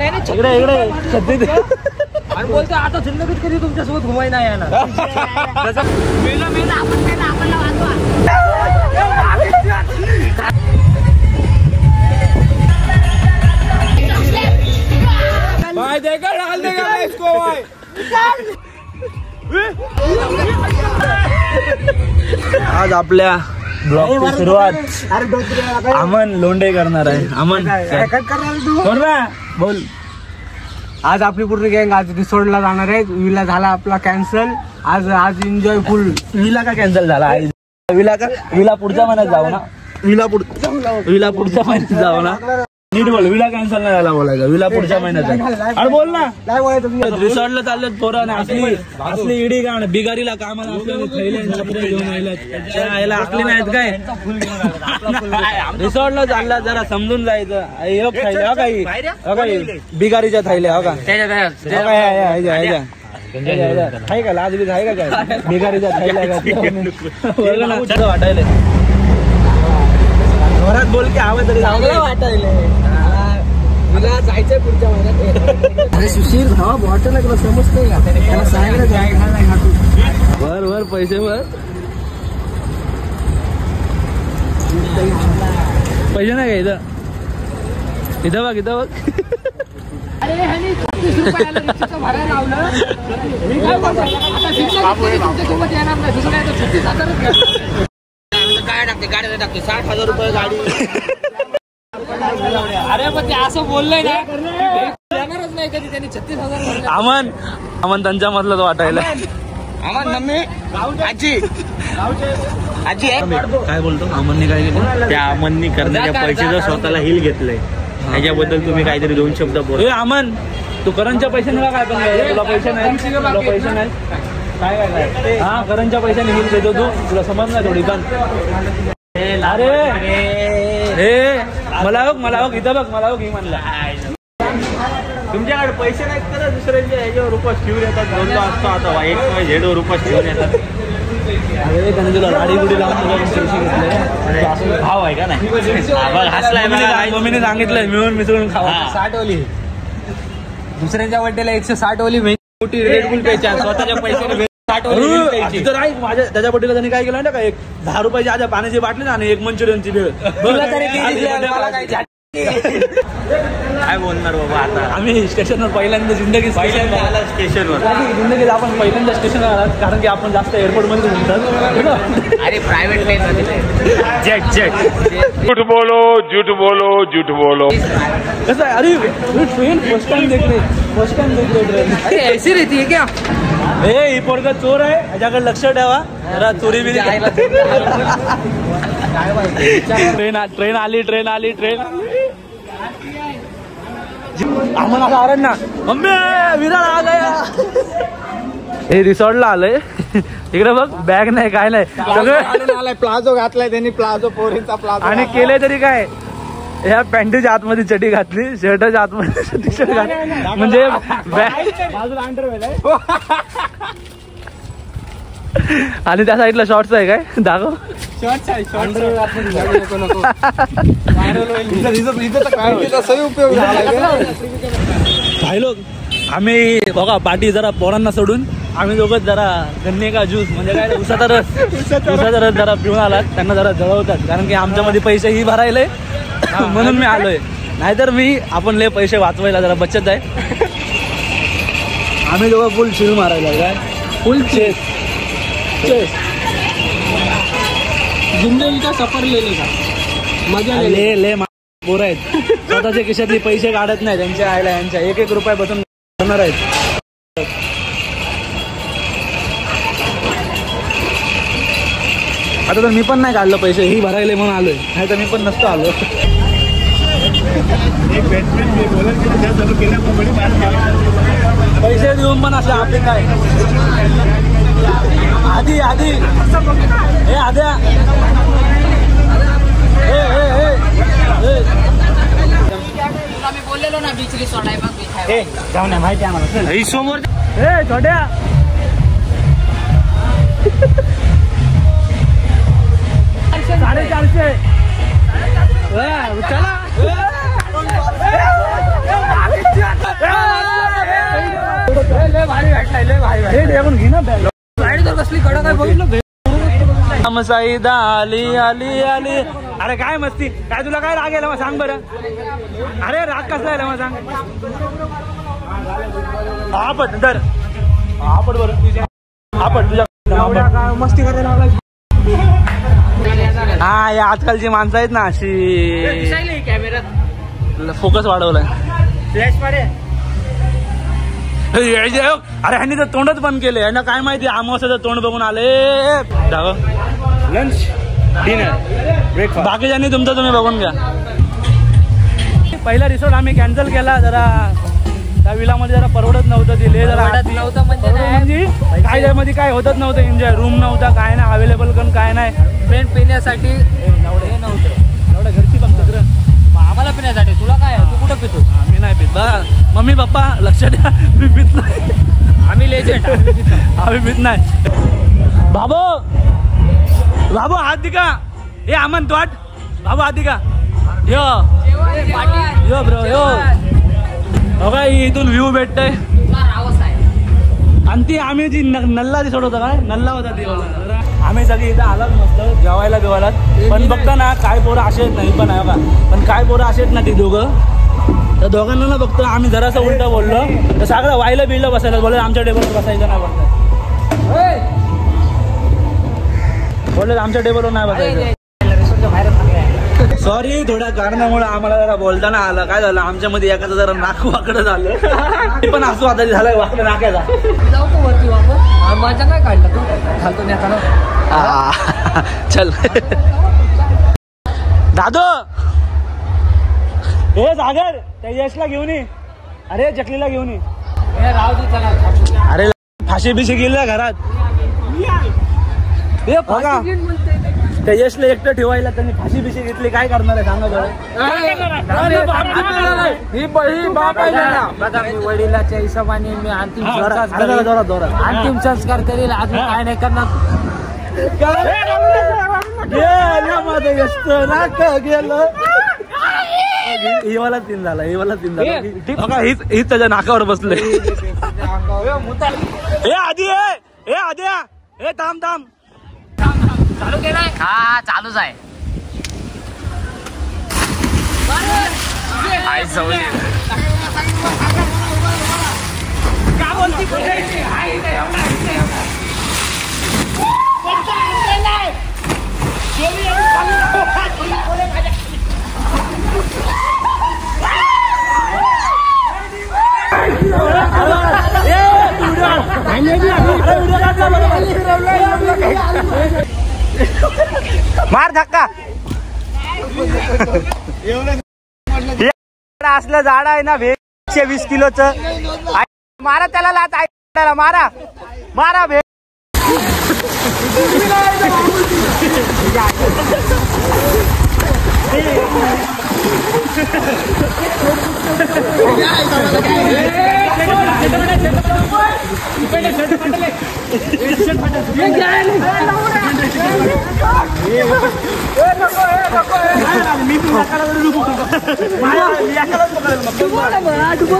इकडे इकडे आणि बोलतो आता जिंदगीत कधी तुमच्यासोबत घुमाई नाही येणार. आज आपल्या ब्लॉगची सुरुवात अमन लोंढे करणार आहे. अमन बोल. आज आपली पूर्ण गँग आज रिसॉर्टला जाणार आहे. विला झाला आपला कॅन्सल. आज एन्जॉय फुल. विला का कॅन्सल झाला? विला पुढच्या महिन्यात जाऊ ना. विला पुढच्या महिन्यात जाऊ ना. नीट बोल. विला कॅन्सल नाही झाला बोलायचं. विला पुढच्या महिन्यात. अरे बोल ना. रिसॉर्टला चाललेत पोरं. असली इडी का बिगारीला कामाला आपल्याला घेऊन यायला आखली नाहीत काय. रिसॉर्टला चालला जरा समजून जायचं. काही बिगारीच्या थैल्या हो का आहे का लाज बीज आहे का काय बिगारीच्या थैल्या वाटायला घरात बोल की हवं तरी वाटायला जायचंय पुढच्या महिन्यात. अरे सुशील हा बॉटल आहे तुला समजतंय का? त्याला सांगितलं वर वर पैसे वर पैसे नाही घ्यायचं. इथं बघ इथं बघ. काय टाकते गाडी टाकते 60,000 रुपये गाडी. अरे पण ते असं बोललंय ना येणारच नाही कधी. त्यांनी 36,000. अमन त्यांच्या मधलं तो वाटायला. अमन मम्मी आजी आजी आहे काय बोलतो. अमनने काय केलं? त्या अमननी करण्याच्या पैशाचं स्वतःला हिल घेतलंय. त्याच्याबद्दल तुम्ही काहीतरी 2 शब्द बोल. अमन तू करणच्या पैशाने काय पण तुला पैसे नाही. तुला पैसे नाही काय काय हा करणच्या पैशाने हिल घेतो तू. तुला समज नाही थोडी पण. अरे हे मला बघ इथं बघ मला बघ ही म्हणला तुमच्याकडे पैसे नाहीत तर दुसऱ्यांच्या ह्याच्यावर रुपये ठेवून येतात. दोन असतो आता झेडवर रुपये ठेवून येतात. अरे त्याने तुला गाडी गुडी लावून पैसे घेतले. भाव आहे का नाही हसलाय. मम्मीने सांगितलंय मिळून मिसळून खावा. 60 ओली दुसऱ्यांच्या बड्डेला 160 ओली मोठी रेड बुल प्यायच्या. स्वतःच्या पैशाने 60 ओली तर आहे. माझ्या त्याच्या बड्डेला त्यांनी काय केलं ना का 10 रुपयाची आज पाण्याची बाटली ना आणि 1 मंचुरियनची भेळ. काय बोलणार बाबा आता. आम्ही स्टेशनवर पहिल्यांदा जिंदगी आला स्टेशनवर. जिंदगीत आपण पहिल्यांदा स्टेशनवर आलात कारण की आपण जास्त एअरपोर्ट मध्ये घुमतात. अरे प्रायव्हेट प्लेन जेट झूठ बोलो कसं आहे. अरे ट्रेन फर्स्ट टाइम देख रहे ट्रेन. अरे ऐसी रहती है क्या? ही पोरगा चोर आहे. याच्याकडे लक्ष ठेवा जरा. चोरी बिरी ट्रेन आली आम्हाला कारण ना मम्मी विरार आ गया. हे रिसॉर्टला आलंय. इकडे बघ बॅग नाही काय नाही सगळं. प्लाझो घातलाय त्यांनी. प्लाझो पोरींचा प्लाझो. आणि केले तरी काय ह्या पॅन्टीच्या आतमध्ये चटी घातली. शर्टाच्या आतमध्ये टी शर्ट घातली म्हणजे आणि त्या साईडला शॉर्ट्स आहे काय दाखव. काही लोक आम्ही बघा पार्टी जरा पोरांना सोडून आम्ही दोघं जरा गन्ने का ज्यूस म्हणजे काय उसाचा रस जरा पिऊन आलात. त्यांना जरा जळवतात कारण की आमच्यामध्ये पैसे ही भरायले म्हणून मी आलोय. नाहीतर आपण लय पैसे वाचवायला जरा बचत आहे. आम्ही दोघं फुल चिल मारायला काय फुल चेस जिंदगी का सफर लेले का मजा ले पोर आहेत. स्वतःच्या खिशातले पैसे काढत नाही. त्यांच्या आयला यांच्या 1-1 रुपये बसून करणार आहेत. आता तर मी पण नाही काढलं पैसे ही भरायला म्हणून आलोय. नाही तर मी पण नसतो आलो. पैसे देऊन पण असं आपले काय आधी हे आद्या आम्ही बोललेलो ना बीच रिसॉर्ट आहे बघ. हे जाऊन माहिती आम्हाला समोर. हे छोट्या $450 चला. गाडी तर कसली कडक आहे बघितलं. मसाईदा आली आली आली. अरे काय मस्ती काय तुला काय राग यायला मग सांग बरं. अरे राग कसला यायला मग सांग. आपट दर आपट बरं आपट तुझ्या मस्ती करायला लागला. हा या आजकालची माणसं आहेत ना अशी. कॅमेऱ्यात फोकस वाढवलाय. अरे ह्यांनी तर तोंडच बंद केले. यांना काय माहिती अमावस्याचं तोंड बघून आले. लंच डिनर ब्रेकफास्ट बाकीच्यांनी तुमचं तुम्ही बघून घ्या. पहिला रिसॉर्ट आम्ही कॅन्सल केला. जरा त्या विलामध्ये जरा परवडत नव्हतं. दिले जरा नव्हतं म्हणजे काय त्यामध्ये काय होतच नव्हतं. एन्जॉय रूम नव्हता काय नाही अवेलेबल पण काय नाही. पेन पिण्यासाठी हे नव्हतं. एवढ्या घरची पण सगळं आम्हाला पिण्यासाठी. तुला काय तू कुठं पितो. आम्ही नाही पित बघा. मम्मी पप्पा लक्ष द्या मी पित नाही. आम्ही लेजेंड आम्ही पित नाही. बाबू बाबू हात दिका. हे अमन तोट बाबू हात दिका. यो यो ब्रो यो बघा इथून व्ह्यू भेटतय. आणि ती आम्ही जी नल्ला रिसॉर्ट होता काय नल्ला होता ती. आम्ही सगळी इथं आलाच मस्त जेवायला बिवायला. पण बघता ना काय पोरं असे आहेत नाही पण आहे बघा. पण काय पोरं असे आहेत ना ती दोघं. तर दोघांना ना बघतो आम्ही जरासं उलटं बोललो तर सगळं वायलं बिलं बसायला बोलले. आमच्या टेबलवर बसायचं नाही बोलतात. बोलले आमच्या टेबलवर नाही बसायचं. सॉरी थोड्या कारणामुळे आम्हाला जरा बोलताना आलं. काय झालं आमच्यामध्ये एखादं जरा नाक वाकडं झालं. पण असं आता झालं वाकडं नाक्याचा. जाऊ का वरती वापर मजा काय काढला तू घालतो नेताना. चल दादू हे सागर त्या यशला घेऊन ये. अरे चकलीला घेऊन ये. राहू दे चला. अरे फाशी बिशी गेली घरात. बघा त्या यशला एकटं ठेवायला त्यांनी फाशी बिशी घेतली. काय करणार आहे सांगा बरं. वडिलाच्या हिशोबाने मी अंतिम संस्कार करेल. अजून काय नाही करणार. गेलं हिवाला तीन झाला. हिवाला तीन झाला. बघा हीच त्याच्या नाकावर बसले. हे आधी हे आद्या हे थांब थांब. चालू केलाय. हा चालूच आहे. मार धक्का. असलं झाड आहे ना 120 किलोचं. मारा त्याला लात आहे. मारा मारा भे.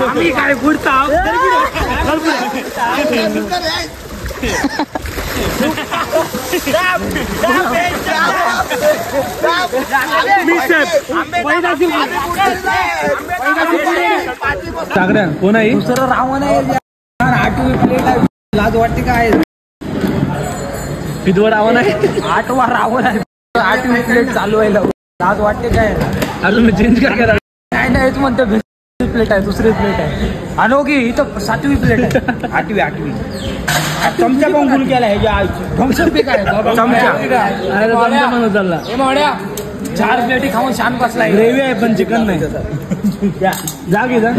आम्ही काय पुढचा सागऱ्या कोण आहे. दुसरं रावण आहे. 8वी प्लेट आहे. लाज वाटते काय. कितवं रावण आहे. 8वा रावण आहे. 8वी प्लेट चालू आहे. लाज वाटते काय. अजून चेंज काय करा. काय नाही म्हणतो प्लेट आहे. दुसरी प्लेट आहे. अनोखी इथं 7वी प्लेट आहे. 8वी चमचा पण गुल केला ह्याच्या ध्वंसपी काय चमचा. म्हणून चालला. हे मोड्या 4 प्लेटी खाऊन शान बसलाय. ग्रेव्ही आहे पण चिकन नाही. जा की जा.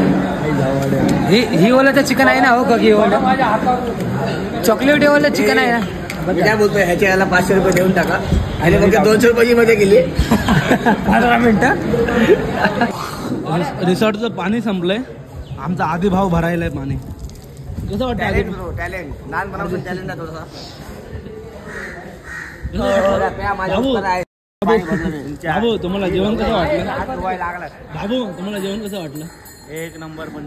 ही वाला चिकन आहे ना. हो का ही वाला चॉकलेट वाला चिकन आहे ना. मी काय बोलतोय ह्याच्या याला 500 रुपये देऊन टाका. आणि मग 200 रुपयाची मजा केली. 15 मिनिटं. रिसॉर्टचं पाणी संपलंय. आमचा आधी भाव भरायलाय पाणी. कसं वाटतं टॅलेंट लहानपणापासून टॅलेंट आहे थोडासा. बाबू तुम्हाला जेवण कसं वाटलं. लागला बाबू तुम्हाला जेवण कसं वाटलं. एक नंबर. पण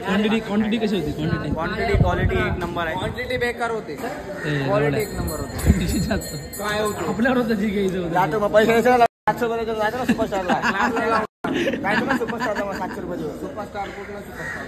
क्वांटिटी कशी होती क्वांटिटी क्वालिटी एक नंबर आहे. क्वांटिटी बेकार होते क्वांटिटी क्वालिटी एक नंबर होते. जास्त काय होतं आपल्यावर होतं जी घ्यायचं होतं. जातो मग पैसे द्यायचं 700 रुपये जायचं ना सुपरस्टारला. जायचं ना सुपरस्टारला मग 700 रुपये देऊ. सुपरस्टार कुठला सुपरस्टार